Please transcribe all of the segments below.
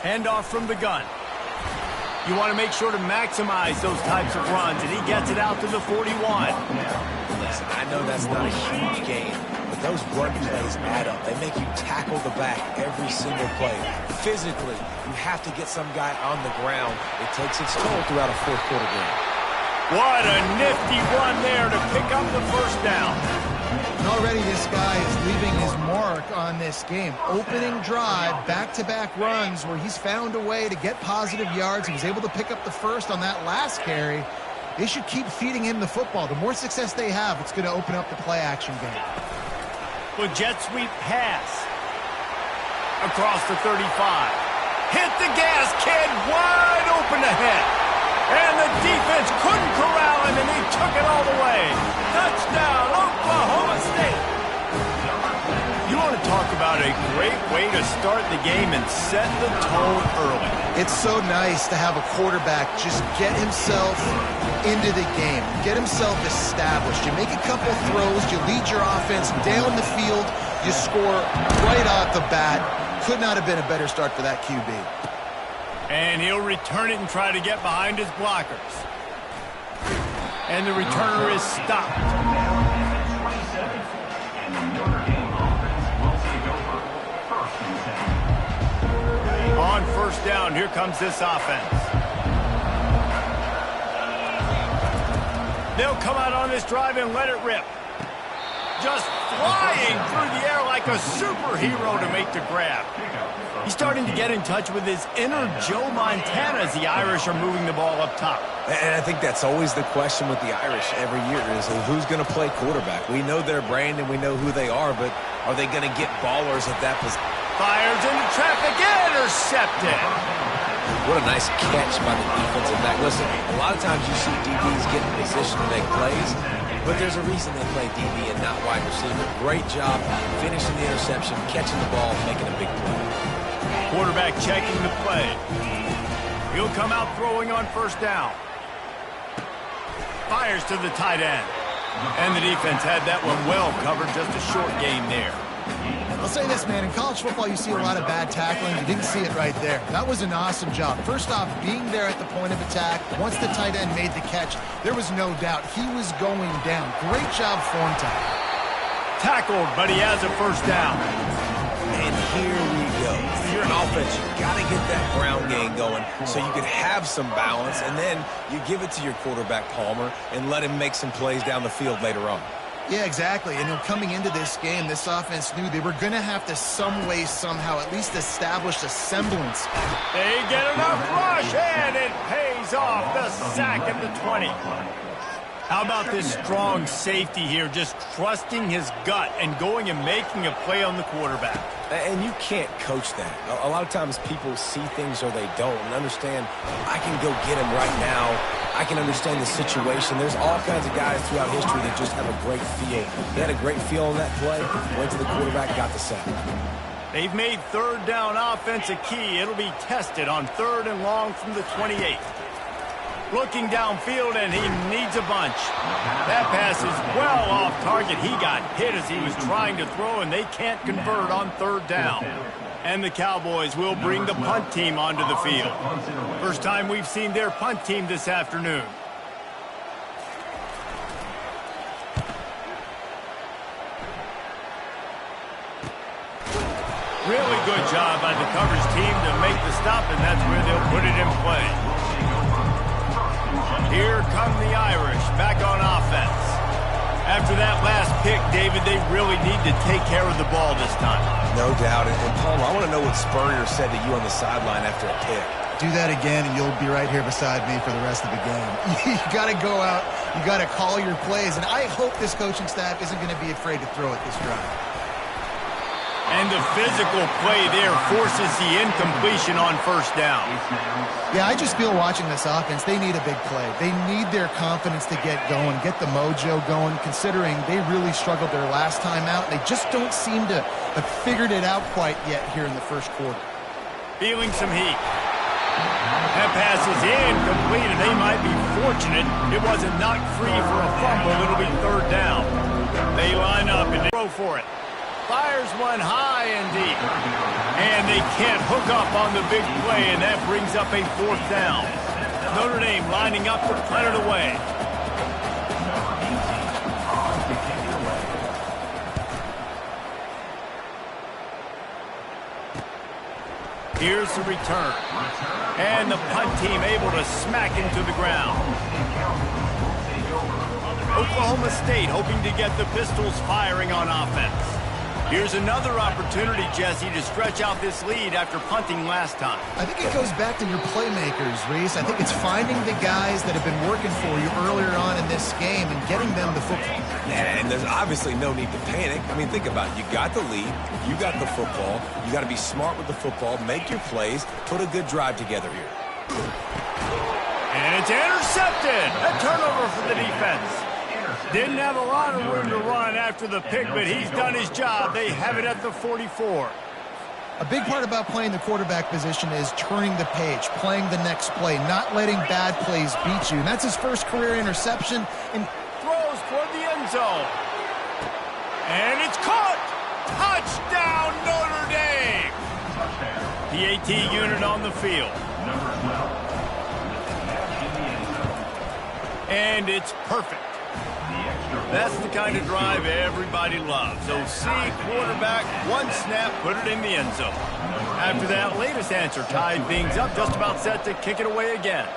Hand off from the gun. You want to make sure to maximize those types of runs, and he gets it out to the 41. Listen, I know that's not a huge game, but those run plays add up. They make you tackle the back every single play. Physically, you have to get some guy on the ground. It takes its toll throughout a fourth quarter game. What a nifty run there to pick up the first down. And already this guy is leaving his mark on this game. Opening drive, back-to-back runs where he's found a way to get positive yards. He was able to pick up the first on that last carry. They should keep feeding him the football. The more success they have, it's going to open up the play-action game. With jet sweep pass. Across the 35. Hit the gas, kid, wide open ahead. And the defense couldn't corral him, and he took it all the way. Touchdown, Oklahoma State. You want to talk about a great way to start the game and set the tone early. It's so nice to have a quarterback just get himself into the game, get himself established. You make a couple throws, you lead your offense down the field, you score right off the bat. Could not have been a better start for that QB. And he'll return it and try to get behind his blockers. And the returner is stopped. On first down, here comes this offense. They'll come out on this drive and let it rip. Just flying through the air like a superhero to make the grab. He's starting to get in touch with his inner Joe Montana as the Irish are moving the ball up top. And I think that's always the question with the Irish every year is who's going to play quarterback. We know their brand and we know who they are, but are they going to get ballers at that position? Fires into traffic, intercepted. What a nice catch by the defensive back. Listen, a lot of times you see DBs get in position to make plays, but there's a reason they play DB and not wide receiver. Great job finishing the interception, catching the ball, making a big play. Quarterback checking the play. He'll come out throwing on first down. Fires to the tight end. And the defense had that one well covered, just a short game there. I'll say this, man. In college football, you see a lot of bad tackling. You didn't see it right there. That was an awesome job. First off, being there at the point of attack. Once the tight end made the catch, there was no doubt he was going down. Great job form time. Tackled, but he has a first down. And here we go. If you're an offense, you got to get that ground game going so you can have some balance, and then you give it to your quarterback, Palmer, and let him make some plays down the field later on. Yeah, exactly. And coming into this game, this offense knew they were going to have to some way, somehow, at least establish a semblance. They get enough rush, and it pays off. The sack at the 20. How about this strong safety here, just trusting his gut and going and making a play on the quarterback? And you can't coach that. A lot of times people see things or they don't and understand, I can go get him right now. I can understand the situation. There's all kinds of guys throughout history that just have a great feel. They had a great feel on that play, went to the quarterback, got the sack. They've made third down offense a key. It'll be tested on third and long from the 28. Looking downfield, and he needs a bunch. That pass is well off target. He got hit as he was trying to throw, and they can't convert on third down. And the Cowboys will bring the punt team onto the field. First time we've seen their punt team this afternoon. Really good job by the coverage team to make the stop, and that's where they'll put it in play. Here come the Irish back on offense. After that last pick, David, they really need to take care of the ball this time. No doubt. And Palmer, I want to know what Spurrier said to you on the sideline after a pick. Do that again, and you'll be right here beside me for the rest of the game. You got to go out. You got to call your plays. And I hope this coaching staff isn't going to be afraid to throw it this drive. And the physical play there forces the incompletion on first down. Yeah, I just feel watching this offense, they need a big play. They need their confidence to get going, get the mojo going, considering they really struggled their last time out. They just don't seem to have figured it out quite yet here in the first quarter. Feeling some heat. That pass is incomplete, and they might be fortunate it wasn't knocked free for a fumble. It'll be third down. They line up and they throw for it. Fires one high and deep. And they can't hook up on the big play, and that brings up a 4th down. Notre Dame lining up to punt it away. Here's the return. And the punt team able to smack him to the ground. Oklahoma State hoping to get the Pistols firing on offense. Here's another opportunity, Jesse, to stretch out this lead after punting last time. I think it goes back to your playmakers, Reese. I think it's finding the guys that have been working for you earlier on in this game and getting them the football. And there's obviously no need to panic. I mean, think about it. You got the lead. You got the football. You got to be smart with the football. Make your plays. Put a good drive together here. And it's intercepted. A turnover for the defense. Didn't have a lot of room to run after the pick, but he's done his job. They have it at the 44. A big part about playing the quarterback position is turning the page, playing the next play, not letting bad plays beat you. And that's his first career interception. And throws toward the end zone. And it's caught. Touchdown, Notre Dame. PAT unit on the field. And it's perfect. That's the kind of drive everybody loves. OC, quarterback, one snap, put it in the end zone. After that latest answer tied things up, just about set to kick it away again.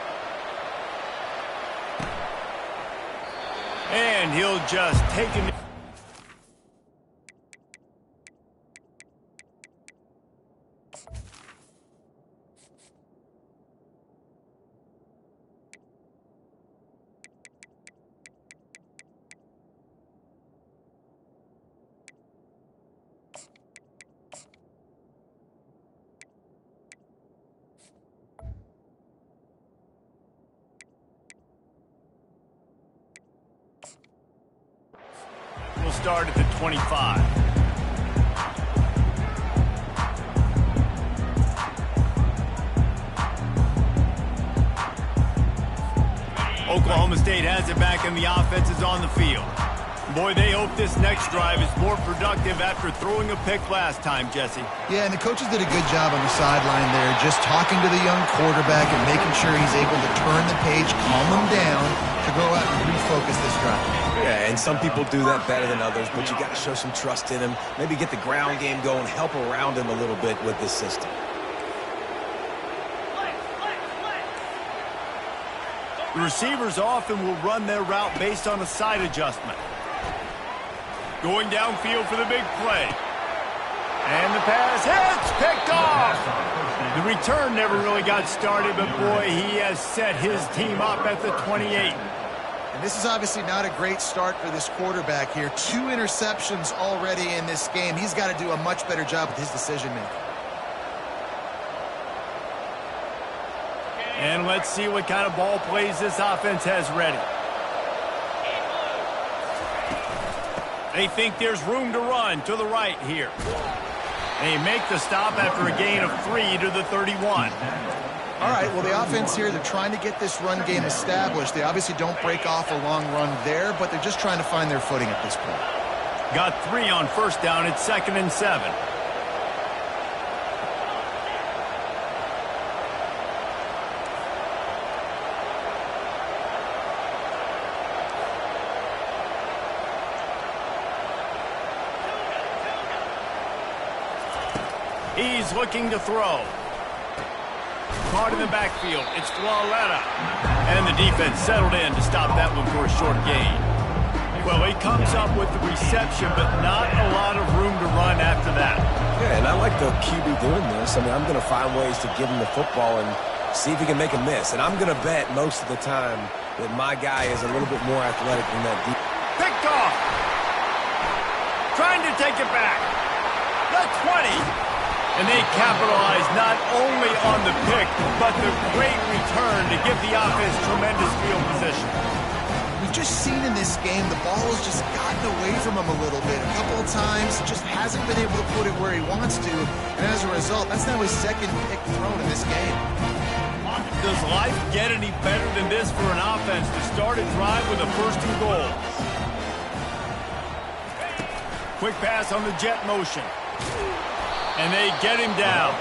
And he'll just take it. We'll start at the 25. Oklahoma State has it back and the offense is on the field. Boy, they hope this next drive is more productive after throwing a pick last time, Jesse. Yeah, and the coaches did a good job on the sideline there, just talking to the young quarterback and making sure he's able to turn the page, calm him down to go out and refocus this drive. Yeah, and some people do that better than others, but you got to show some trust in him. Maybe get the ground game going, help around him a little bit with this system. The receivers often will run their route based on a side adjustment. Going downfield for the big play. And the pass hits, picked off. The return never really got started, but boy, he has set his team up at the 28. And this is obviously not a great start for this quarterback here. 2 interceptions already in this game. He's got to do a much better job with his decision-making. And let's see what kind of ball plays this offense has ready. They think there's room to run to the right here. They make the stop after a gain of 3 to the 31. All right, well, the offense here, they're trying to get this run game established. They obviously don't break off a long run there, but they're just trying to find their footing at this point. Got 3 on first down. It's 2nd and 7. He's looking to throw. Caught in the backfield. It's Floretta. And the defense settled in to stop that one for a short gain. Well, he comes up with the reception, but not a lot of room to run after that. Yeah, and I like the QB doing this. I mean, I'm going to find ways to give him the football and see if he can make a miss. And I'm going to bet most of the time that my guy is a little bit more athletic than that deep. Picked off. Trying to take it back. The 20. And they capitalize not only on the pick, but the great return to give the offense tremendous field position. We've just seen in this game, the ball has just gotten away from him a little bit. A couple of times, just hasn't been able to put it where he wants to. And as a result, that's now his 2nd pick thrown in this game. Does life get any better than this for an offense to start a drive with a 1st and goal? Quick pass on the jet motion. And they get him down.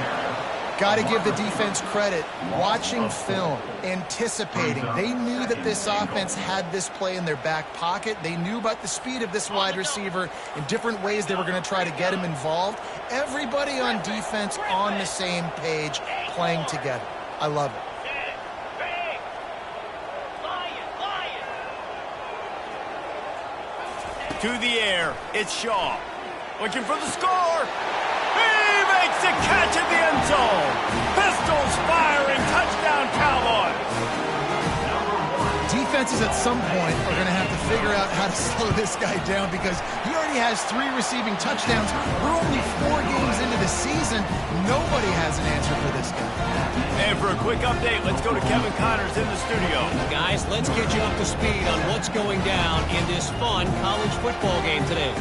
Got to give the defense credit. Watching film, anticipating. They knew that this offense had this play in their back pocket. They knew about the speed of this wide receiver in different ways they were going to try to get him involved. Everybody on defense on the same page, playing together. I love it. To the air, it's Shaw. Looking for the score. He makes the catch at the end zone. Pistols firing, touchdown Cowboys. Defenses at some point are going to have to figure out how to slow this guy down because he already has 3 receiving touchdowns. We're only 4 games into the season. Nobody has an answer for this guy. And for a quick update, let's go to Kevin Connors in the studio. Guys, let's get you up to speed on what's going down in this fun college football game today.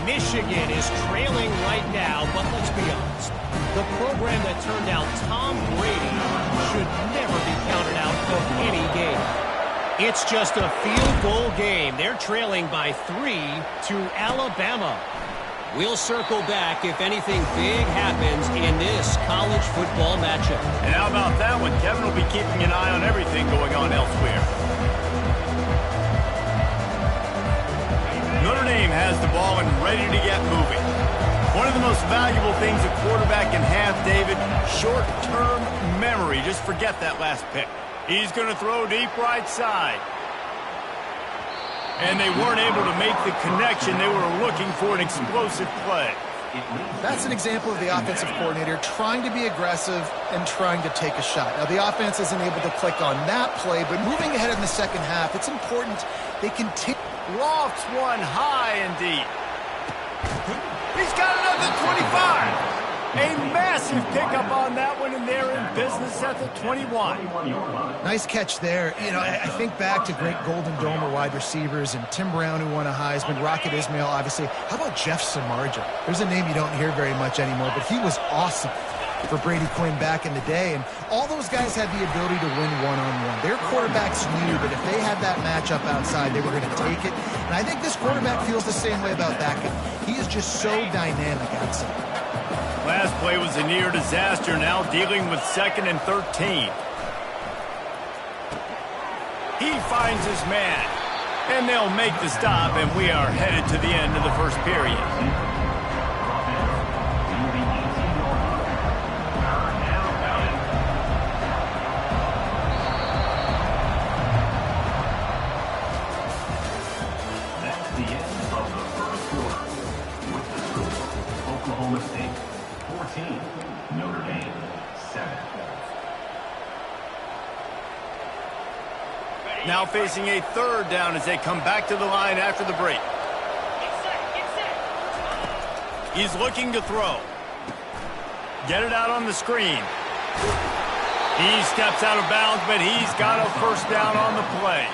Michigan is trailing right now, but let's be honest. The program that turned out Tom Brady should never be counted out of any game. It's just a field goal game. They're trailing by 3 to Alabama. We'll circle back if anything big happens in this college football matchup. And how about that one? Kevin will be keeping an eye on everything going on elsewhere. Notre Dame has the ball and ready to get moving. One of the most valuable things a quarterback can have, David, short-term memory. Just forget that last pick. He's going to throw deep right side. And they weren't able to make the connection. They were looking for an explosive play. That's an example of the offensive coordinator trying to be aggressive and trying to take a shot. Now, the offense isn't able to click on that play, but moving ahead in the second half, it's important they continue. Lofts one high and deep. He's got another 25. A massive pickup on that one, and they're in business at the 21. Nice catch there. You know, I think back to great Golden Domer wide receivers and Tim Brown, who won a Heisman, Rocket Ismail, obviously. How about Jeff Samardzija? There's a name you don't hear very much anymore, but he was awesome for Brady Quinn back in the day, and all those guys had the ability to win one-on-one. Their quarterbacks knew that if they had that matchup outside, they were going to take it, and I think this quarterback feels the same way about that guy. He is just so dynamic outside. Last play was a near disaster, now dealing with 2nd and 13. He finds his man, and they'll make the stop, and we are headed to the end of the first period. Notre Dame 7. Now facing a 3rd down as they come back to the line after the break. He's looking to throw. Get it out on the screen. He steps out of bounds, but he's got a 1st down on the play.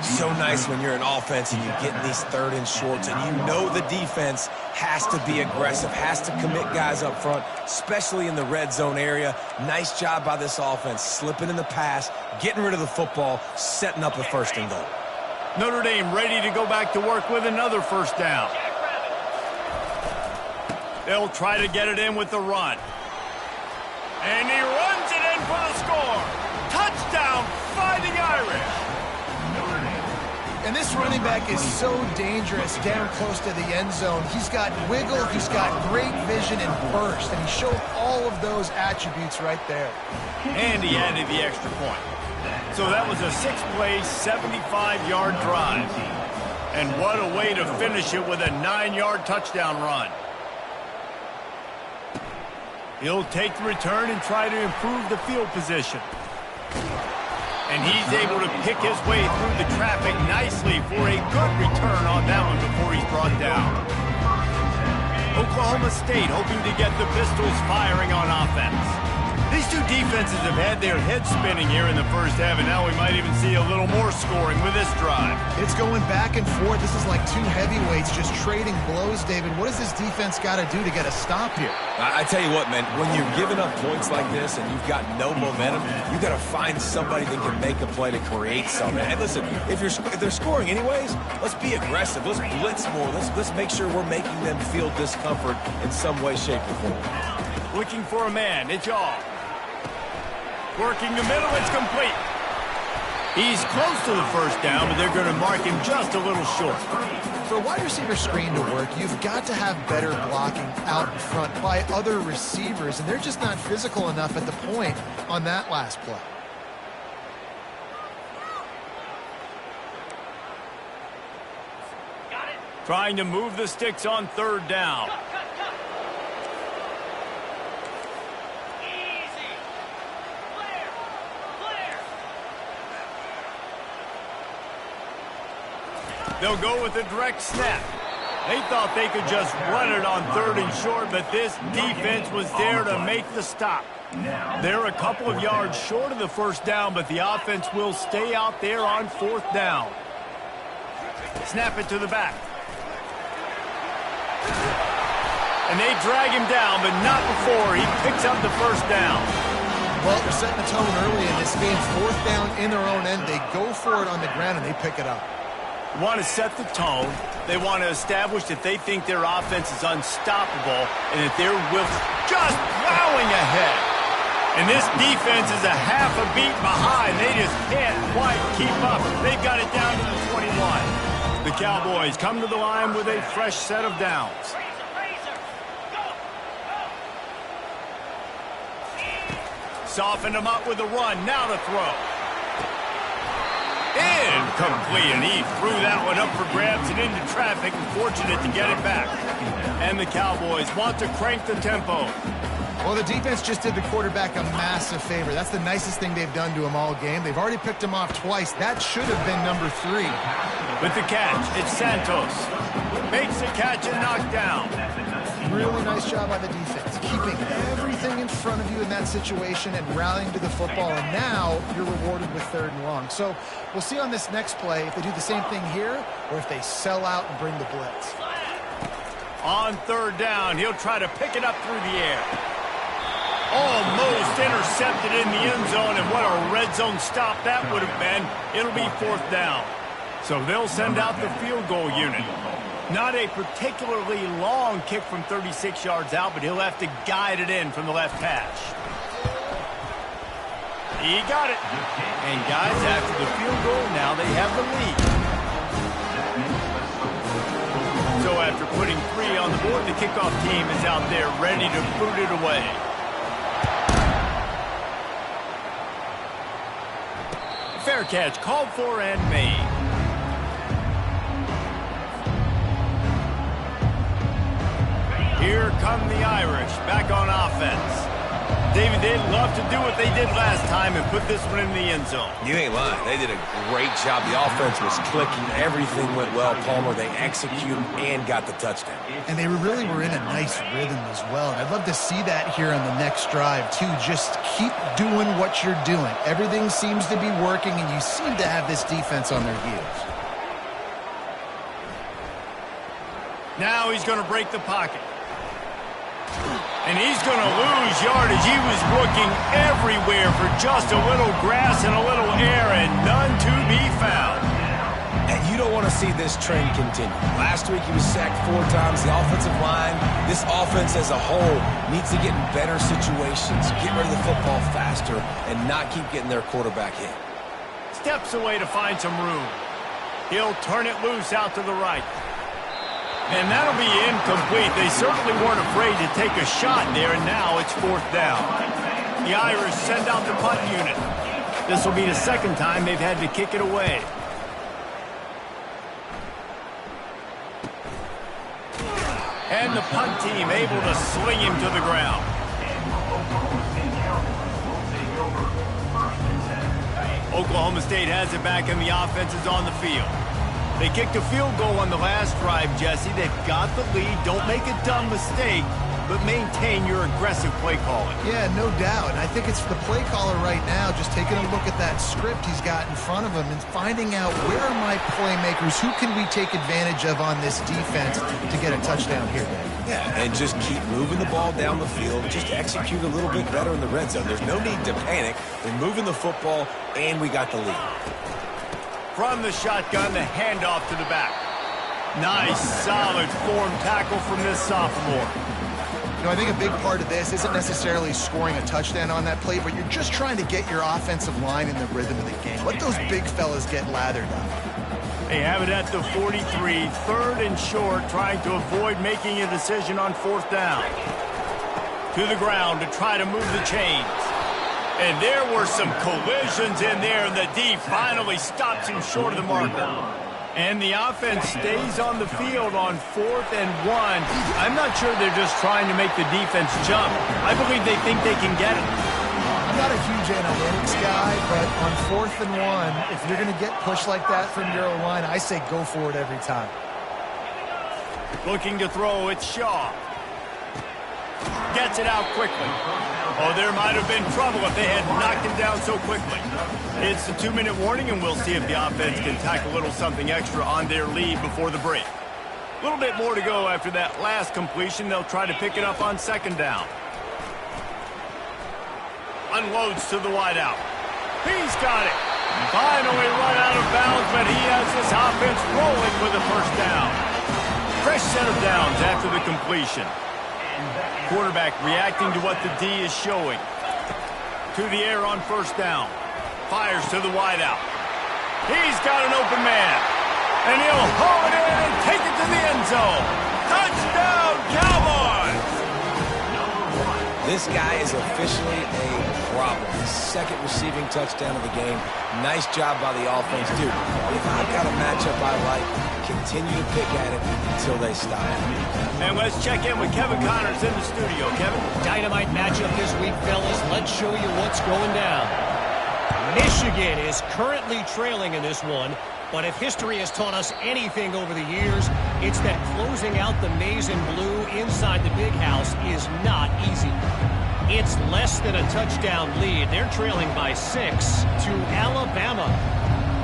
So nice when you're an offense and you get in these 3rd and shorts and you know the defense has to be aggressive, has to commit guys up front, especially in the red zone area. Nice job by this offense, slipping in the pass, getting rid of the football, setting up a 1st and goal. Notre Dame ready to go back to work with another 1st down. They'll try to get it in with the run. And he runs it in for the score. Touchdown, Fighting Irish. And this running back is so dangerous down close to the end zone. He's got wiggle, he's got great vision and burst, and he showed all of those attributes right there. And he added the extra point. So that was a 6-play, 75-yard drive. And what a way to finish it with a 9-yard touchdown run. He'll take the return and try to improve the field position. And he's able to pick his way through the traffic nicely for a good return on that one before he's brought down. Oklahoma State hoping to get the Pistols firing on offense. These two defenses have had their heads spinning here in the first half, and now we might even see a little more scoring with this drive. It's going back and forth. This is like two heavyweights just trading blows, David. What does this defense got to do to get a stop here? I tell you what, man, when you're giving up points like this and you've got no momentum, you got to find somebody that can make a play to create something. And listen, if they're scoring anyways, let's be aggressive. Let's blitz more. Let's make sure we're making them feel discomfort in some way, shape, or form. Looking for a man. It's all. Working the middle, it's complete. He's close to the first down, but they're going to mark him just a little short. For a wide receiver screen to work, you've got to have better blocking out in front by other receivers, and they're just not physical enough at the point on that last play. Trying to move the sticks on third down. They'll go with a direct snap. They thought they could just run it on third and short, but this defense was there to make the stop. They're a couple of yards short of the first down, but the offense will stay out there on fourth down. Snap it to the back. And they drag him down, but not before he picks up the first down. Well, they're setting the tone early in this game. Fourth down in their own end. They go for it on the ground, and they pick it up. Want to set the tone. They want to establish that they think their offense is unstoppable and that they're just plowing ahead. And this defense is a half a beat behind. They just can't quite keep up. They've got it down to the 21. The Cowboys come to the line with a fresh set of downs. Soften them up with a run. Now to throw. Incomplete, and he threw that one up for grabs and into traffic, and fortunate to get it back. And the Cowboys want to crank the tempo. Well, the defense just did the quarterback a massive favor. That's the nicest thing they've done to him all game. They've already picked him off twice. That should have been number 3. With the catch, it's Santos. Makes the catch and knocked down. Really nice job by the defense, keeping everything in front of you in that situation and rallying to the football, and now you're rewarded with third and long. So we'll see on this next play if they do the same thing here or if they sell out and bring the blitz. On third down, he'll try to pick it up through the air. Almost intercepted in the end zone, and what a red zone stop that would have been. It'll be fourth down. So they'll send out the field goal unit. Not a particularly long kick from 36 yards out, but he'll have to guide it in from the left hash. He got it. And guys, after the field goal, now they have the lead. So after putting 3 on the board, the kickoff team is out there ready to boot it away. Fair catch called for and made. Here come the Irish back on offense. David, they'd love to do what they did last time and put this one in the end zone. You ain't lying. They did a great job. The offense was clicking. Everything went well, Palmer. They executed and got the touchdown. And they really were in a nice rhythm as well. And I'd love to see that here on the next drive, too. Just keep doing what you're doing. Everything seems to be working, and you seem to have this defense on their heels. Now he's going to break the pocket. And he's going to lose yardage. He was looking everywhere for just a little grass and a little air, and none to be found. And you don't want to see this trend continue. Last week he was sacked 4 times. The offensive line, this offense as a whole, needs to get in better situations, get rid of the football faster, and not keep getting their quarterback hit. Steps away to find some room. He'll turn it loose out to the right. And that'll be incomplete. They certainly weren't afraid to take a shot there, and now it's fourth down. The Irish send out the punt unit. This will be the second time they've had to kick it away. And the punt team able to sling him to the ground. Oklahoma State has it back, and the offense is on the field. They kicked a field goal on the last drive, Jesse. They've got the lead. Don't make a dumb mistake. but maintain your aggressive play calling. Yeah, no doubt. And I think it's the play caller right now just taking a look at that script he's got in front of him and finding out where are my playmakers, who can we take advantage of on this defense to get a touchdown here, Dave. Yeah, and just keep moving the ball down the field. Just execute a little bit better in the red zone. There's no need to panic. They're moving the football, and we got the lead. From the shotgun, the handoff to the back. Nice, solid form tackle from this sophomore. You know, I think a big part of this isn't necessarily scoring a touchdown on that play, but you're just trying to get your offensive line in the rhythm of the game. Let those big fellas get lathered up. They have it at the 43, third and short, trying to avoid making a decision on fourth down. To the ground to try to move the chains. And there were some collisions in there, and the D finally stops him short of the marker. And the offense stays on the field on 4th and 1. I'm not sure they're just trying to make the defense jump. I believe they think they can get it. I'm not a huge analytics guy, but on 4th and 1, if you're going to get pushed like that from your line, I say go for it every time. Looking to throw, it's Shaw. Gets it out quickly. Oh, there might have been trouble if they had knocked him down so quickly. It's the 2-minute warning, and we'll see if the offense can tack a little something extra on their lead before the break. A little bit more to go after that last completion. They'll try to pick it up on 2nd down. Unloads to the wideout. He's got it. Finally run out of bounds, but he has this offense rolling with a first down. Fresh set of downs after the completion. Quarterback reacting to what the D is showing. To the air on 1st down. Fires to the wideout. He's got an open man. And he'll haul it in and take it to the end zone. Touchdown, Cowboys! This guy is officially a problem. His 2nd receiving touchdown of the game. Nice job by the offense, dude. If I've got a matchup I like, continue to pick at it until they stop. And let's check in with Kevin Connors in the studio. Kevin? Dynamite matchup this week, fellas. Let's show you what's going down. Michigan is currently trailing in this one, but if history has taught us anything over the years, it's that closing out the maize and blue inside the big house is not easy. It's less than a touchdown lead. They're trailing by 6 to Alabama.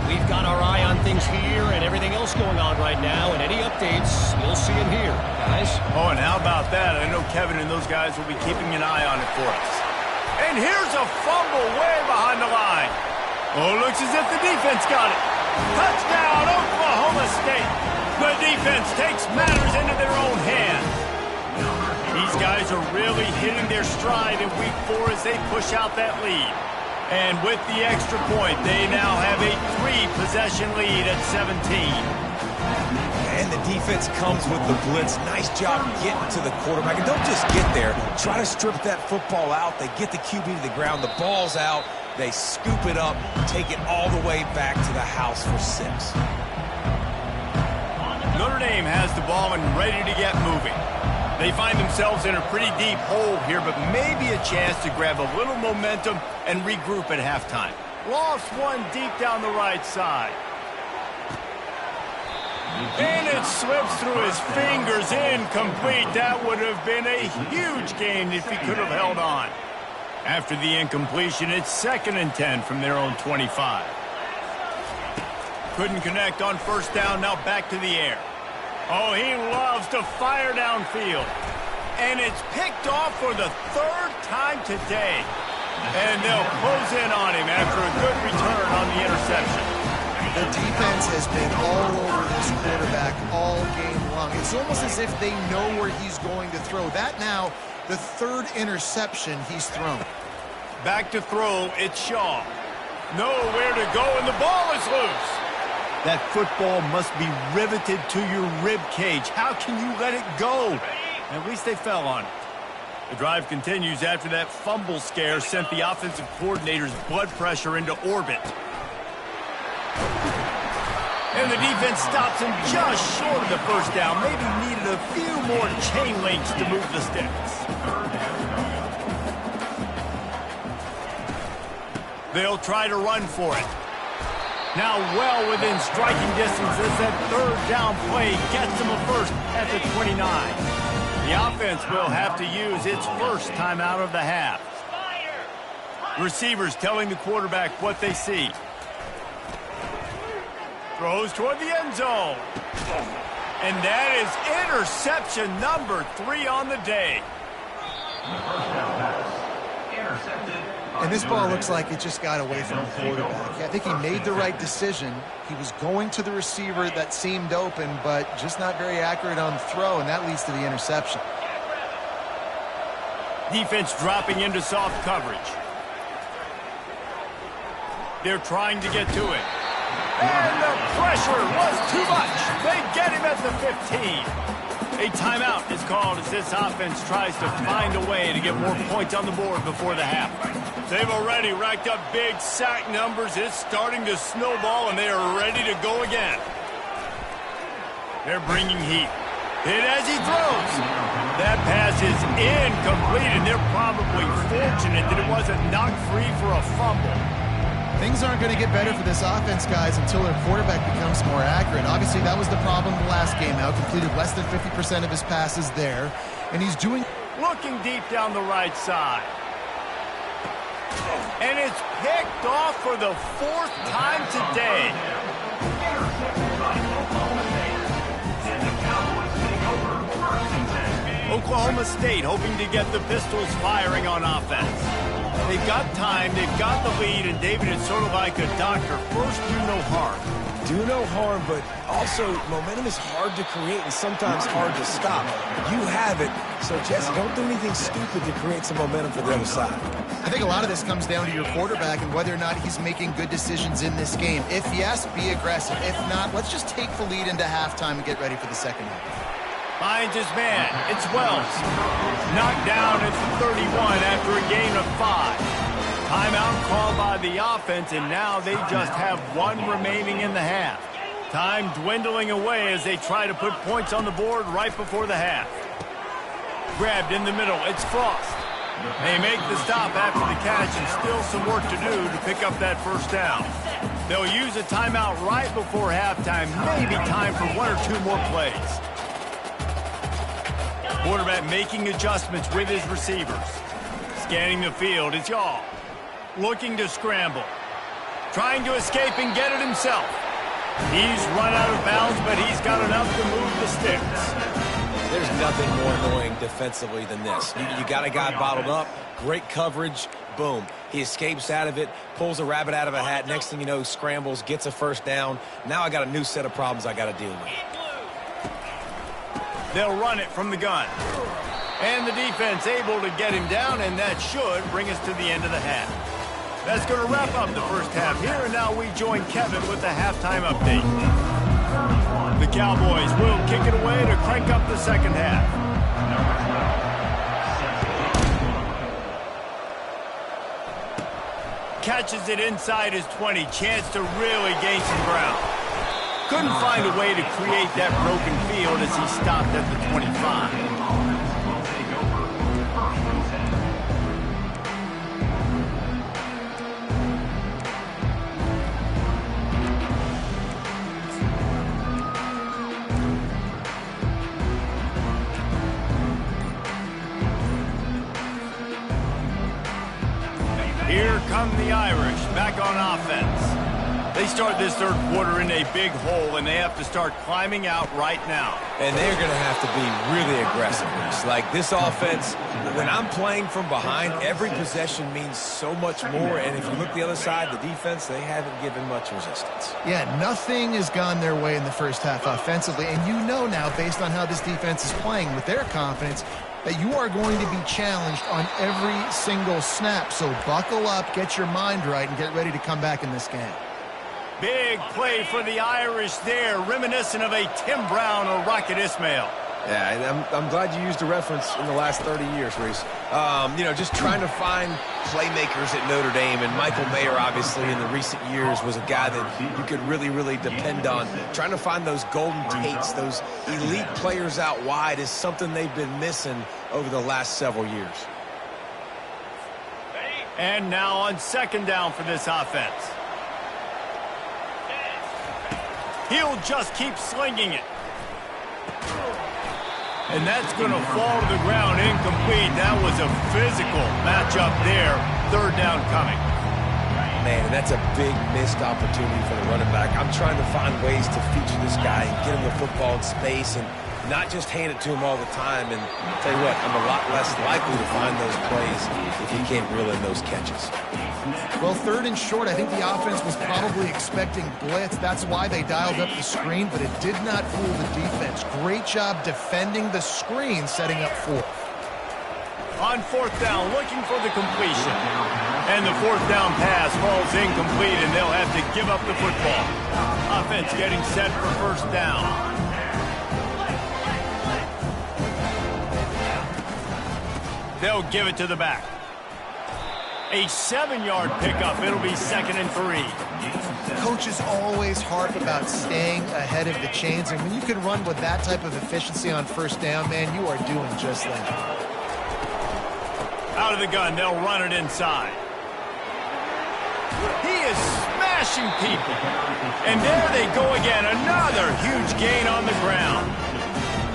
We've got our eye on things here and everything else going on right now, and any updates, you'll see them here, guys. Oh, and how about that? I know Kevin and those guys will be keeping an eye on it for us. And here's a fumble way behind the line. Oh, looks as if the defense got it. Touchdown, Oklahoma State. The defense takes matters into their own hands. These guys are really hitting their stride in week 4 as they push out that lead. And with the extra point, they now have a 3-possession lead at 17. And the defense comes with the blitz. Nice job getting to the quarterback. And don't just get there. Try to strip that football out. They get the QB to the ground. The ball's out. They scoop it up, take it all the way back to the house for 6. Notre Dame has the ball and ready to get moving. They find themselves in a pretty deep hole here, but maybe a chance to grab a little momentum and regroup at halftime. Lost one deep down the right side. And it slips through his fingers, incomplete. That would have been a huge gain if he could have held on. After the incompletion, it's 2nd and 10 from their own 25. Couldn't connect on 1st down, now back to the air. Oh, he loves to fire downfield. And it's picked off for the 3rd time today. And they'll close in on him after a good return on the interception. The defense has been all over this quarterback all game long. It's almost as if they know where he's going to throw. That now, the 3rd interception he's thrown. Back to throw, it's Shaw. Nowhere to go, and the ball is loose. That football must be riveted to your rib cage. How can you let it go? At least they fell on it. The drive continues after that fumble scare sent the offensive coordinator's blood pressure into orbit. And the defense stops him just short of the 1st down. Maybe needed a few more chain links to move the sticks. They'll try to run for it. Now well within striking distance as that 3rd down play gets them a first at the 29. The offense will have to use its first timeout of the half. Receivers telling the quarterback what they see. Throws toward the end zone. And that is interception number 3 on the day. And this ball looks like it just got away from the quarterback. I think he made the right decision. He was going to the receiver that seemed open, but just not very accurate on the throw, and that leads to the interception. Defense dropping into soft coverage. They're trying to get to it. And the pressure was too much. They get him at the 15. A timeout is called as this offense tries to find a way to get more points on the board before the half. They've already racked up big sack numbers. It's starting to snowball, and they are ready to go again. They're bringing heat. Hit as he throws. That pass is incomplete, and they're probably fortunate that it wasn't knocked free for a fumble. Things aren't going to get better for this offense, guys, until their quarterback becomes more accurate. Obviously, that was the problem the last game out. Completed less than 50% of his passes there. And he's doing... Looking deep down the right side. And it's picked off for the 4th time today. Oklahoma State hoping to get the Pistols firing on offense. They've got time, they've got the lead, and David is sort of like a doctor. First, do no harm. Do no harm, but also momentum is hard to create and sometimes hard to stop. You have it, so Jesse, don't do anything stupid to create some momentum for the other side. I think a lot of this comes down to your quarterback and whether or not he's making good decisions in this game. If yes, be aggressive. If not, let's just take the lead into halftime and get ready for the second half. Finds his man. It's Wells. Knocked down at the 31 after a gain of 5. Timeout called by the offense, and now they just have 1 remaining in the half. Time dwindling away as they try to put points on the board right before the half. Grabbed in the middle. It's Frost. They make the stop after the catch, and still some work to do to pick up that first down. They'll use a timeout right before halftime. Maybe time for 1 or 2 more plays. Quarterback making adjustments with his receivers. Scanning the field, it's Yaw. Looking to scramble. Trying to escape and get it himself. He's run out of bounds, but he's got enough to move the sticks. There's nothing more annoying defensively than this. You got a guy bottled up, great coverage, boom. He escapes out of it, pulls a rabbit out of a hat. Next thing you know, scrambles, gets a first down. Now I got a new set of problems I got to deal with. They'll run it from the gun. And the defense able to get him down, and that should bring us to the end of the half. That's going to wrap up the first half here, and now we join Kevin with the halftime update. The Cowboys will kick it away to crank up the second half. Catches it inside his 20. Chance to really gain some ground. Couldn't find a way to create that broken field as he stopped at the 25. Here come the Irish back on offense. They start this third quarter in a big hole, and they have to start climbing out right now. And they're going to have to be really aggressive. Like this offense, when I'm playing from behind, every possession means so much more. And if you look the other side, the defense, they haven't given much resistance. Yeah, nothing has gone their way in the first half offensively. And you know now, based on how this defense is playing with their confidence, that you are going to be challenged on every single snap. So buckle up, get your mind right, and get ready to come back in this game. Big play for the Irish there, reminiscent of a Tim Brown or Rocket Ismail. Yeah, I'm glad you used a reference in the last 30 years, Reese. You know, just trying to find playmakers at Notre Dame, and Michael Mayer, obviously, in the recent years was a guy that you could really, really depend on. Trying to find those golden Tates, those elite players out wide is something they've been missing over the last several years. And now on second down for this offense. He'll just keep slinging it. And that's going to fall to the ground incomplete. That was a physical matchup there. Third down coming. Man, and that's a big missed opportunity for the running back. I'm trying to find ways to feature this guy and get him the football in space and not just hand it to him all the time. And I'll tell you what, I'm a lot less likely to find those plays if he can't reel in those catches. Well, third and short, I think the offense was probably expecting blitz. That's why they dialed up the screen, but it did not fool the defense. Great job defending the screen, setting up fourth. On fourth down, looking for the completion. And the fourth down pass falls incomplete, and they'll have to give up the football. Offense getting set for first down. They'll give it to the back. A 7-yard pickup. It'll be 2nd and 3. Coaches always harp about staying ahead of the chains, and when you can run with that type of efficiency on first down, man, you are doing just that. Out of the gun, they'll run it inside. He is smashing people. And there they go again. Another huge gain on the ground.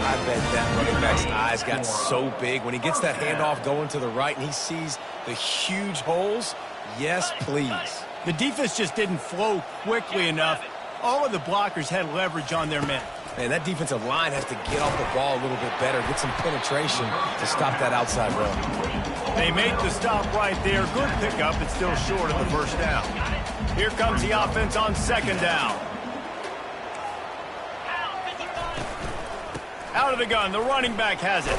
I bet that running back's eyes got so big when he gets that handoff going to the right and he sees the huge holes. Yes, please. The defense just didn't flow quickly enough. All of the blockers had leverage on their men. Man, that defensive line has to get off the ball a little bit better, get some penetration to stop that outside run. They make the stop right there. Good pickup, but still short of the first down. Here comes the offense on 2nd down. Out of the gun, the running back has it.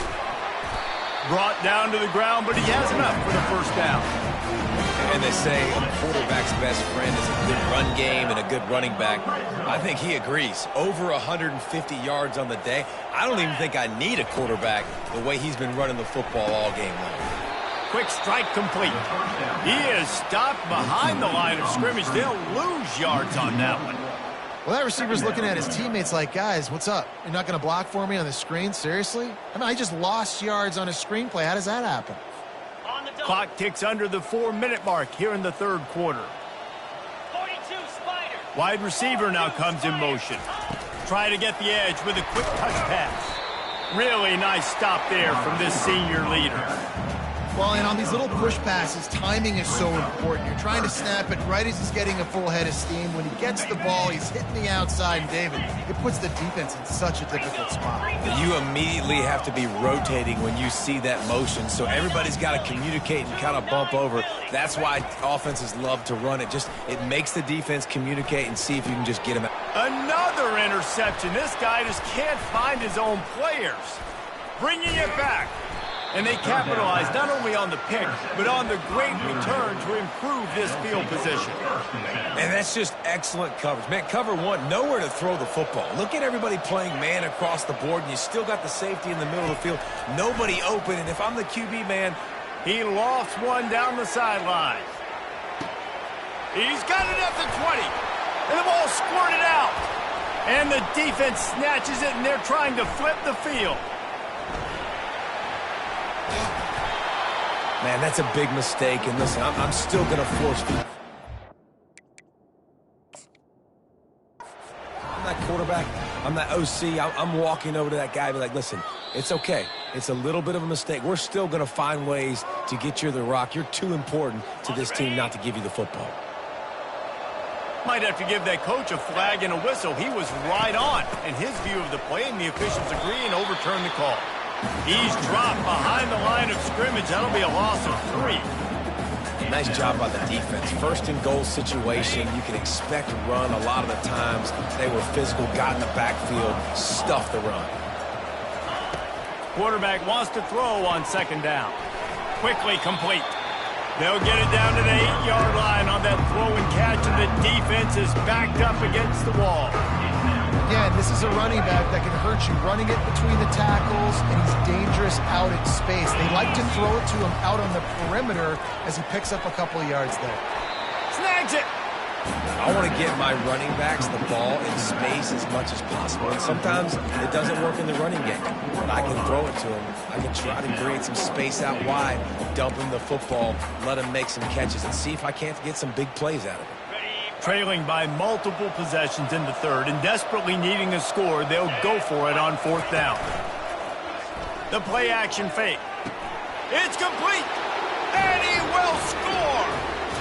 Brought down to the ground, but he has enough for the first down. And they say a quarterback's best friend is a good run game and a good running back. I think he agrees. Over 150 yards on the day. I don't even think I need a quarterback the way he's been running the football all game long. Quick strike complete. He is stopped behind the line of scrimmage. They'll lose yards on that one. Well, that receiver's looking at his teammates like, guys, what's up? You're not going to block for me on the screen? Seriously? I mean, I just lost yards on a screenplay. How does that happen? Clock ticks under the 4-minute mark here in the third quarter. 42 Spider. Wide receiver now comes in motion. Try to get the edge with a quick touch pass. Really nice stop there from this senior leader. Well, and on these little push passes, timing is so important. You're trying to snap it right as he's getting a full head of steam. When he gets the ball, he's hitting the outside, and David, it puts the defense in such a difficult spot. You immediately have to be rotating when you see that motion, so everybody's got to communicate and kind of bump over. That's why offenses love to run it. It makes the defense communicate and see if you can just get him out. Another interception. This guy just can't find his own players. Bringing it back. And they capitalize not only on the pick, but on the great return to improve this field position. And that's just excellent coverage. Man, cover one, nowhere to throw the football. Look at everybody playing man across the board, and you still got the safety in the middle of the field. Nobody open, and if I'm the QB, man, he lofts one down the sideline. He's got it at the 20. And the ball squirted out. And the defense snatches it, and they're trying to flip the field. Man, that's a big mistake. And listen, I'm still going to force people. I'm that quarterback. I'm that OC. I'm walking over to that guy and be like, listen, it's okay. It's a little bit of a mistake. We're still going to find ways to get you the rock. You're too important to this team not to give you the football. Might have to give that coach a flag and a whistle. He was right on in his view of the play, and the officials agree and overturn the call. He's dropped behind the line of scrimmage. That'll be a loss of 3. Nice job by the defense. First and goal situation. You can expect a run a lot of the times. They were physical, got in the backfield, stuffed the run. Quarterback wants to throw on 2nd down. Quickly complete. They'll get it down to the 8-yard line on that throw and catch, and the defense is backed up against the wall. Again, this is a running back that can hurt you, running it between the tackles, and he's dangerous out in space. They like to throw it to him out on the perimeter as he picks up a couple of yards there. Snags it! I want to get my running backs the ball in space as much as possible. And sometimes it doesn't work in the running game. But I can throw it to him. I can try to create some space out wide, dump him the football, let him make some catches, and see if I can't get some big plays out of him. Trailing by multiple possessions in the third and desperately needing a score, they'll go for it on 4th down. The play action fake. It's complete. And he will score.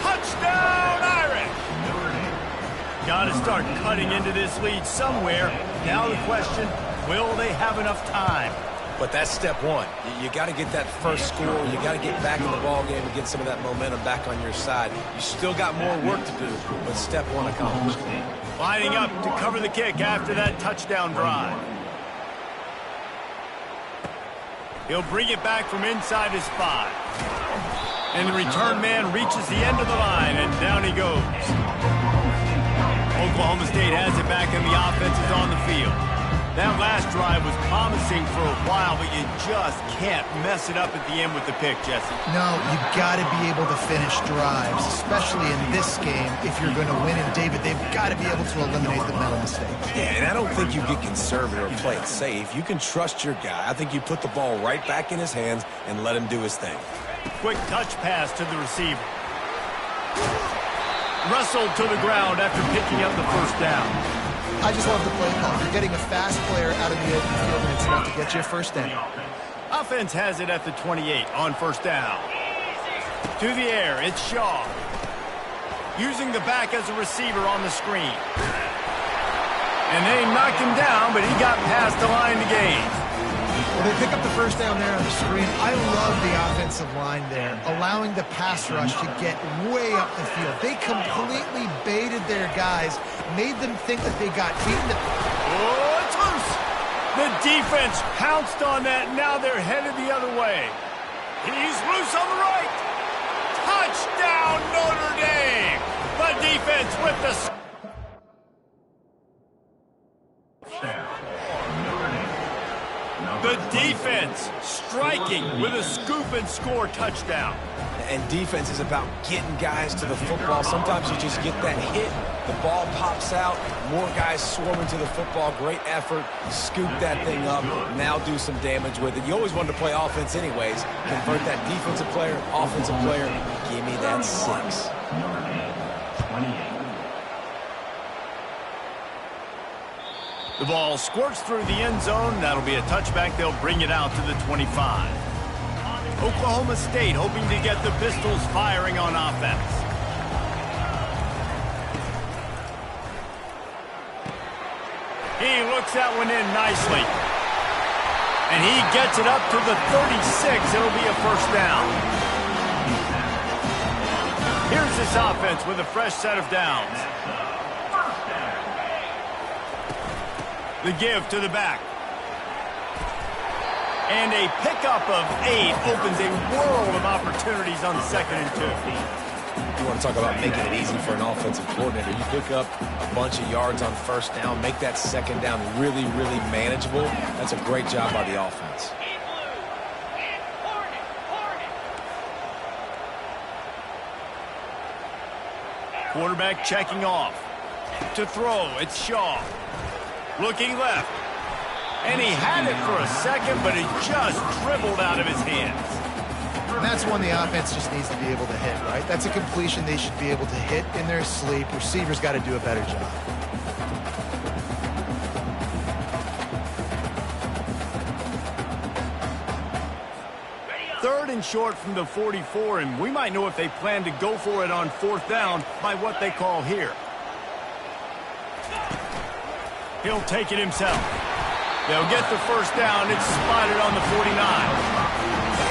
Touchdown, Irish. Got to start cutting into this lead somewhere. Now the question, will they have enough time? But that's step one. You got to get that first score. You got to get back in the ball game and get some of that momentum back on your side. You still got more work to do, but step one accomplished. Lining up to cover the kick after that touchdown drive. He'll bring it back from inside his 5. And the return man reaches the end of the line, and down he goes. Oklahoma State has it back, and the offense is on the field. That last drive was promising for a while, but you just can't mess it up at the end with the pick, Jesse. No, you've got to be able to finish drives, especially in this game. If you're going to win, and David, they've got to be able to eliminate the mental mistakes. Yeah, and I don't think you get conservative or play it safe. You can trust your guy. I think you put the ball right back in his hands and let him do his thing. Quick touch pass to the receiver. Wrestled to the ground after picking up the first down. I just love the play call. You're getting a fast player out of the open field, and it's enough to get you a first down. Offense has it at the 28 on first down. To the air, it's Shaw. Using the back as a receiver on the screen. And they knocked him down, but he got past the line to gain. Well, they pick up the first down there on the screen. I love the offensive line there, allowing the pass rush to get way up the field. They completely baited their guys, made them think that they got beaten. Oh, it's loose. The defense pounced on that. Now they're headed the other way. He's loose on the right. Touchdown, Notre Dame. The defense with the... The defense striking with a scoop and score touchdown. And defense is about getting guys to the football. Sometimes you just get that hit, the ball pops out, more guys swarming to the football. Great effort, scoop that thing up, now do some damage with it. You always wanted to play offense anyways. Convert that defensive player, offensive player, give me that 6. The ball squirts through the end zone. That'll be a touchback. They'll bring it out to the 25. Oklahoma State hoping to get the Pistols firing on offense. He looks that one in nicely. And he gets it up to the 36. It'll be a first down. Here's this offense with a fresh set of downs. The give to the back. And a pickup of 8 opens a world of opportunities on 2nd and 2. You want to talk about making it easy for an offensive coordinator. You pick up a bunch of yards on first down, make that second down really, really manageable. That's a great job by the offense. Quarterback checking off. To throw, it's Shaw. Looking left. And he had it for a second, but it just dribbled out of his hands. And that's one the offense just needs to be able to hit, right? That's a completion they should be able to hit in their sleep. Receivers got to do a better job. Third and short from the 44, and we might know if they plan to go for it on 4th down by what they call here. He'll take it himself. They'll get the first down. It's spotted on the 49.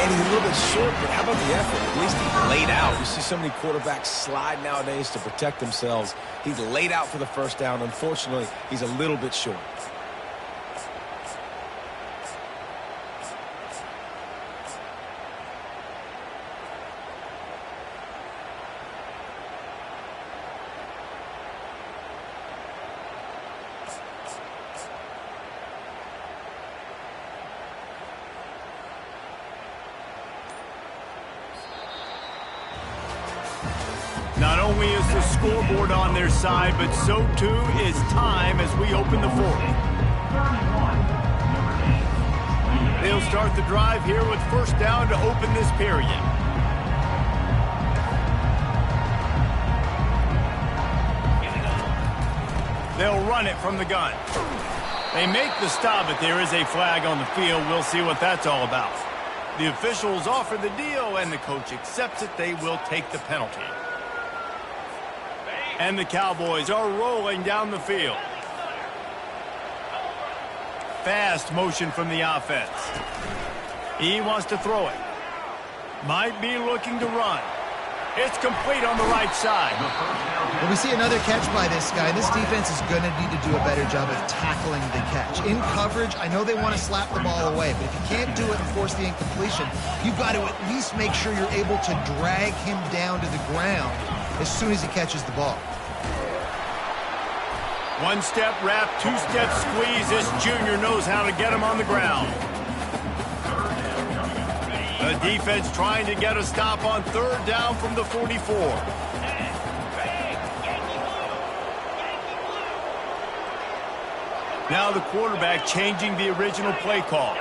And he's a little bit short, but how about the effort? At least he laid out. You see so many quarterbacks slide nowadays to protect themselves. He's laid out for the first down. Unfortunately, he's a little bit short. Not only is the scoreboard on their side, but so too is time as we open the 4th. They'll start the drive here with first down to open this period. They'll run it from the gun. They make the stop, but there is a flag on the field. We'll see what that's all about. The officials offer the deal, and the coach accepts it. They will take the penalty. And the Cowboys are rolling down the field. Fast motion from the offense. He wants to throw it. Might be looking to run. It's complete on the right side. Well, we see another catch by this guy. This defense is going to need to do a better job of tackling the catch. In coverage, I know they want to slap the ball away, but if you can't do it and force the incompletion, you've got to at least make sure you're able to drag him down to the ground as soon as he catches the ball. One-step wrap, two-step squeeze. This junior knows how to get him on the ground. The defense trying to get a stop on third down from the 44. Now the quarterback changing the original play call.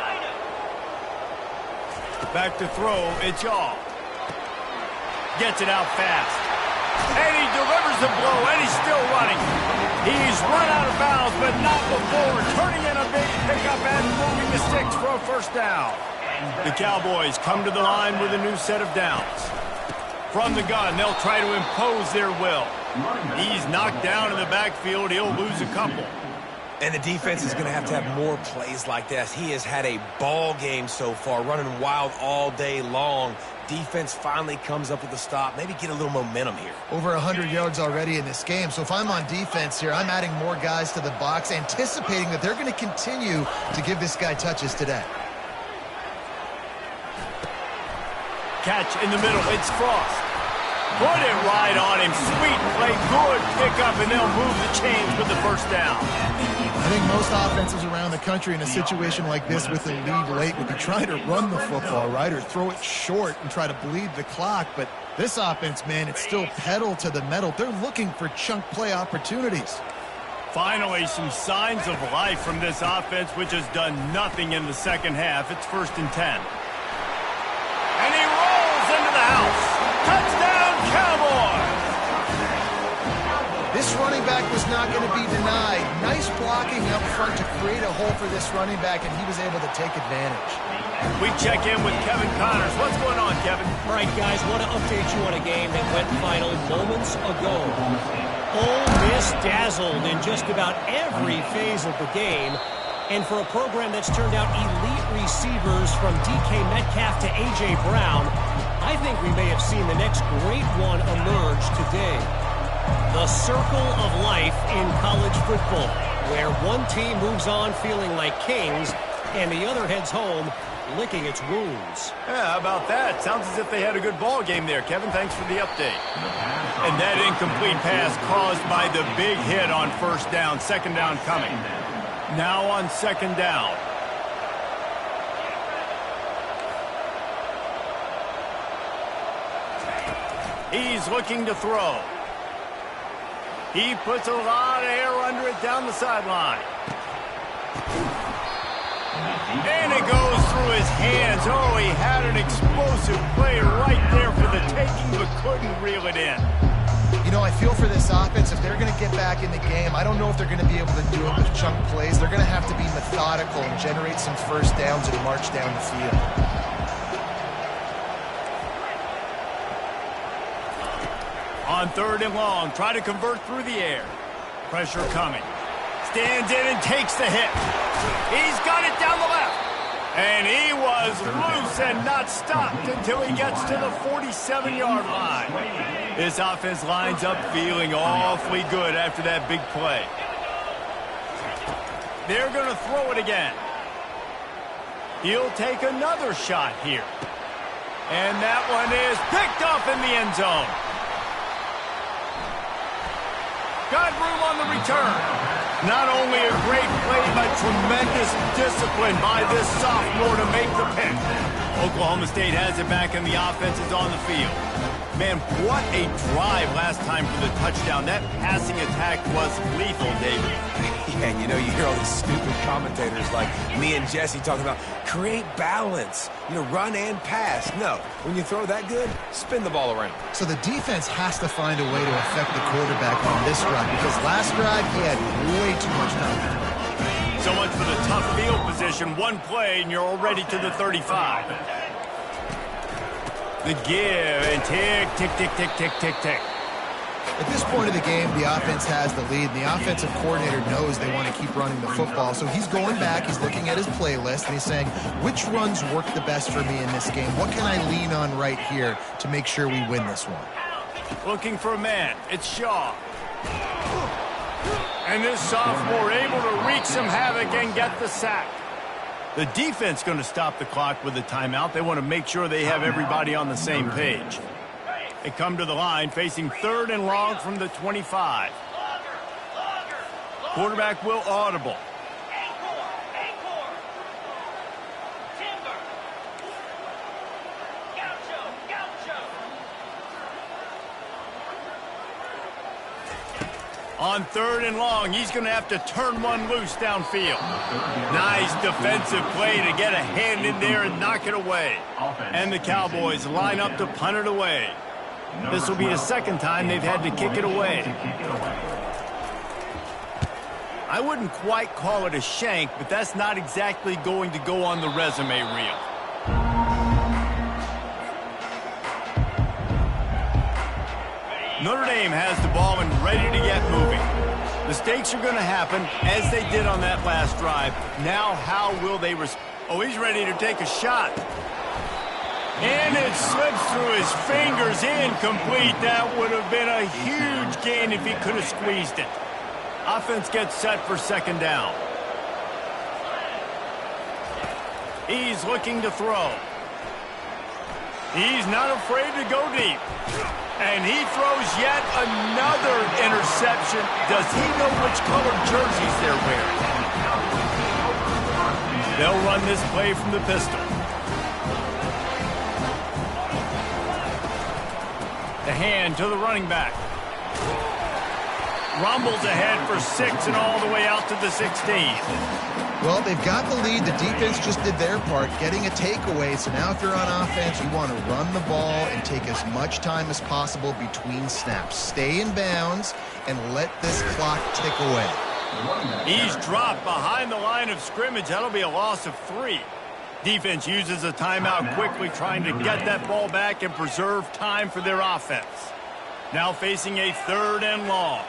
Back to throw, it's Yaw. Gets it out fast. And he delivers the blow, and he's still running. He's run out of bounds, but not before turning in a big pickup and moving the sticks for a first down. The Cowboys come to the line with a new set of downs. From the gun, they'll try to impose their will. He's knocked down in the backfield. He'll lose a couple. And the defense is going to have more plays like this. He has had a ball game so far, running wild all day long. Defense finally comes up with a stop. Maybe get a little momentum here. Over 100 yards already in this game. So if I'm on defense here, I'm adding more guys to the box, anticipating that they're going to continue to give this guy touches today. Catch in the middle. It's Frost. Put it right on him. Sweet play. Good pickup, and they'll move the chains with the first down. I think most offenses around the country in a situation like this with a lead late would be trying to run the football, right, or throw it short and try to bleed the clock. But this offense, man, it's still pedal to the metal. They're looking for chunk play opportunities. Finally, some signs of life from this offense, which has done nothing in the second half. It's 1st and 10. And he rolls into the house. Touchdown, Cowboys! This running back was not going to be denied. Nice blocking up front to create a hole for this running back, and he was able to take advantage. We check in with Kevin Connors. What's going on, Kevin? All right, guys, want to update you on a game that went final moments ago. Ole Miss dazzled in just about every phase of the game. And for a program that's turned out elite receivers from DK Metcalf to A.J. Brown, I think we may have seen the next great one emerge today. The circle of life in college football, where one team moves on feeling like kings and the other heads home licking its wounds. Yeah, how about that? Sounds as if they had a good ball game there. Kevin, thanks for the update. And that incomplete pass caused by the big hit on first down. Second down coming. Now on second down. He's looking to throw. He puts a lot of air under it down the sideline. And it goes through his hands. Oh, he had an explosive play right there for the taking, but couldn't reel it in. You know, I feel for this offense, if they're going to get back in the game, I don't know if they're going to be able to do it with chunk plays. They're going to have to be methodical and generate some first downs and march down the field. On third and long, try to convert through the air. Pressure coming. Stands in and takes the hit. He's got it down the left. And he was loose and not stopped until he gets to the 47-yard line. This offense lines up feeling awfully good after that big play. They're going to throw it again. He'll take another shot here. And that one is picked off in the end zone. Got room on the return. Not only a great play, but tremendous discipline by this sophomore to make the pick. Oklahoma State has it back, and the offense is on the field. Man, what a drive last time for the touchdown. That passing attack was lethal, David. Yeah, you know, you hear all these stupid commentators like me and Jesse talking about create balance, you know, run and pass. No, when you throw that good, spin the ball around. So the defense has to find a way to affect the quarterback on this drive, because last drive he had way too much time. So So much for the tough field position. One play, and you're already to the 35. The give, and tick, tick, tick, tick, tick, tick, tick. At this point of the game, the offense has the lead, and the offensive coordinator knows they want to keep running the football. So he's going back, he's looking at his playlist, and he's saying, which runs work the best for me in this game? What can I lean on right here to make sure we win this one? Looking for a man. It's Shaw. And this sophomore able to wreak some havoc and get the sack. The defense going to stop the clock with a timeout. They want to make sure they have everybody on the same page. They come to the line facing 3rd and long from the 25. Quarterback will audible. On 3rd and long, he's going to have to turn one loose downfield. Nice defensive play to get a hand in there and knock it away. And the Cowboys line up to punt it away. This will be the second time they've had to kick it away. I wouldn't quite call it a shank, but that's not exactly going to go on the resume reel. Notre Dame has the ball and ready to get moving. Mistakes are going to happen, as they did on that last drive. Now, how will they respond? Oh, he's ready to take a shot. And it slips through his fingers, incomplete. That would have been a huge gain if he could have squeezed it. Offense gets set for 2nd down. He's looking to throw. He's not afraid to go deep. And he throws yet another interception. Does he know which color jerseys they're wearing? They'll run this play from the pistol. The hand to the running back. Rumbles ahead for 6 and all the way out to the 16. Well, they've got the lead. The defense just did their part, getting a takeaway. So now if you're on offense, you want to run the ball and take as much time as possible between snaps. Stay in bounds and let this clock tick away. He's dropped behind the line of scrimmage. That'll be a loss of 3. Defense uses a timeout quickly, trying to get that ball back and preserve time for their offense. Now facing a 3rd and long.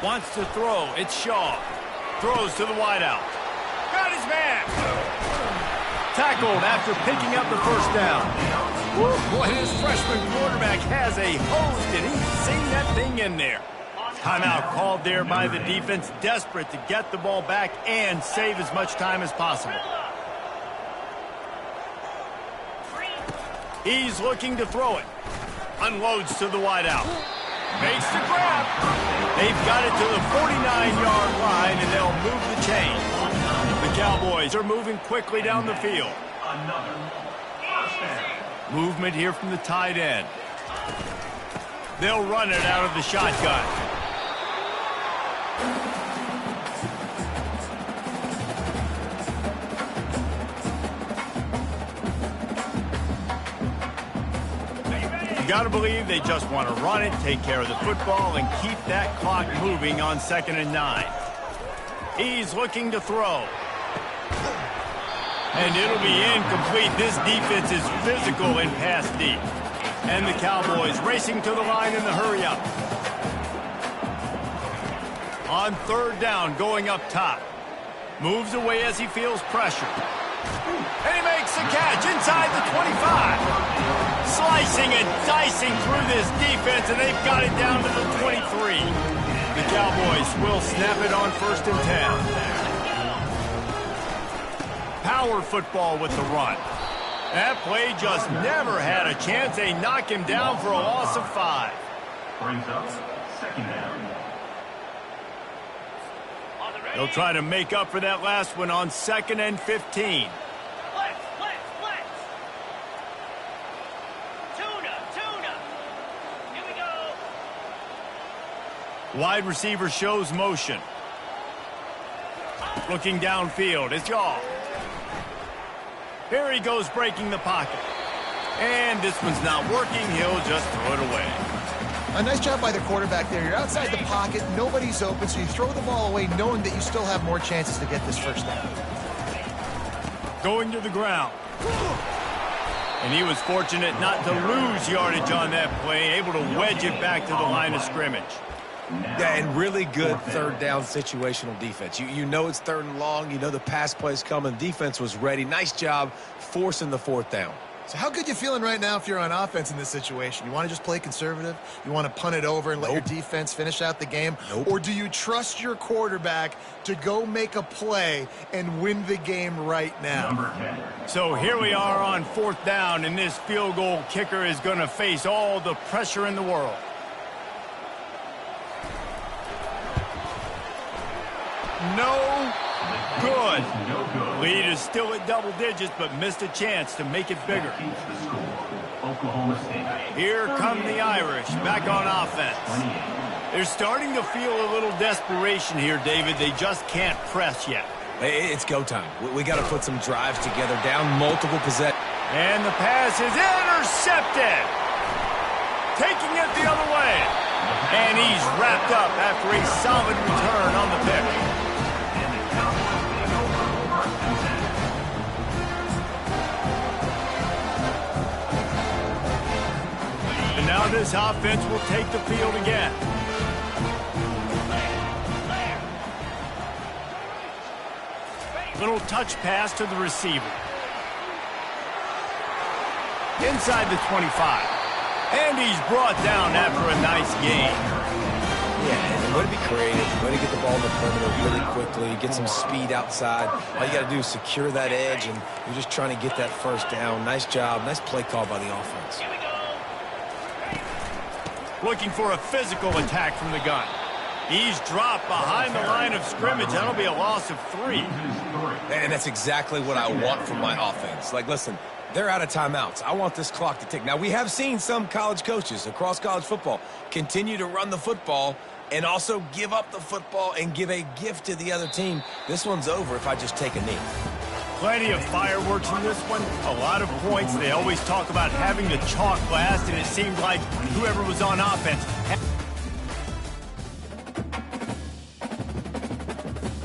Wants to throw. It's Shaw. Throws to the wideout. Got his man. Tackled after picking up the 1st down. Woo, boy, this freshman quarterback has a hose, and he's seen that thing in there. Timeout called there by the defense, desperate to get the ball back and save as much time as possible. He's looking to throw it. Unloads to the wideout. Makes the grab. They've got it to the 49-yard line, and they'll move the chains. The Cowboys are moving quickly down the field. Movement here from the tight end. They'll run it out of the shotgun. Got to believe they just want to run it, take care of the football, and keep that clock moving on 2nd and 9. He's looking to throw. And it'll be incomplete. This defense is physical and pass deep. And the Cowboys racing to the line in the hurry-up. On 3rd down, going up top. Moves away as he feels pressure. And he makes the catch inside the 25. Slicing and dicing through this defense, and they've got it down to the 23. The Cowboys will snap it on 1st and 10. Power football with the run. That play just never had a chance. They knock him down for a loss of 5. Brings up 2nd down. They'll try to make up for that last one on 2nd and 15. Wide receiver shows motion. Looking downfield, it's Yaw. Here he goes breaking the pocket. And this one's not working, he'll just throw it away. A nice job by the quarterback there. You're outside the pocket, nobody's open, so you throw the ball away knowing that you still have more chances to get this first down. Going to the ground. And he was fortunate not to lose yardage on that play, able to wedge it back to the line of scrimmage. Yeah, and really good third down situational defense. You know it's third and long. You know the pass play's coming. Defense was ready. Nice job forcing the fourth down. So how good you feeling right now if you're on offense in this situation? You want to just play conservative? You want to punt it over and let your defense finish out the game? Or do you trust your quarterback to go make a play and win the game right now? So here we are on fourth down, and this field goal kicker is going to face all the pressure in the world. No good. Lead is still at double digits, but missed a chance to make it bigger. Here come the Irish, back on offense. They're starting to feel a little desperation here, David. They just can't press yet. It's go time. We got to put some drives together, down multiple possessions. And the pass is intercepted. Taking it the other way. And he's wrapped up after a solid return on the pick. And now this offense will take the field again. Little touch pass to the receiver. Inside the 25. And he's brought down after a nice gain. Yeah, and way to be creative, way to get the ball in the perimeter really quickly, get some speed outside. All you got to do is secure that edge, and you're just trying to get that first down. Nice job. Nice play call by the offense. Looking for a physical attack from the gun. He's dropped behind the line of scrimmage. That'll be a loss of 3. And that's exactly what I want from my offense. Like, listen, they're out of timeouts. I want this clock to tick. Now, we have seen some college coaches across college football continue to run the football and also give up the football and give a gift to the other team. This one's over if I just take a knee. Plenty of fireworks in this one. A lot of points. They always talk about having the chalk last, and it seemed like whoever was on offense